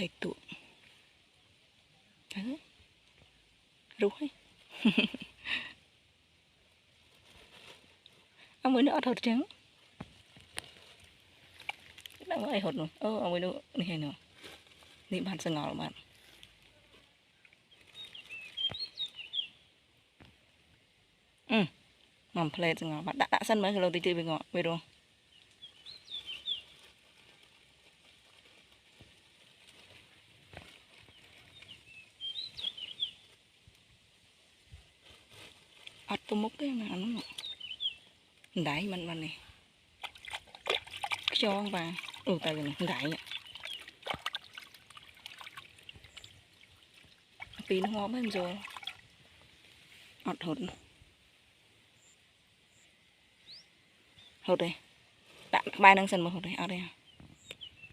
thầy tụ rút ấy ông mới nữa thật trắng đang ai hột rồi ông mới nữa này nữa đi bạn sẽ ngỏ bạn ngầm plate sẽ ngỏ bạn đã sân mấy cái lâu tí chơi về ngỏ về rồi ắt tôi múc cái mà nó đáy mình này cho và tại vì đáy pin hoa mấy rồi ọt hột đây bạn bài đang sân mà hột đây ở đây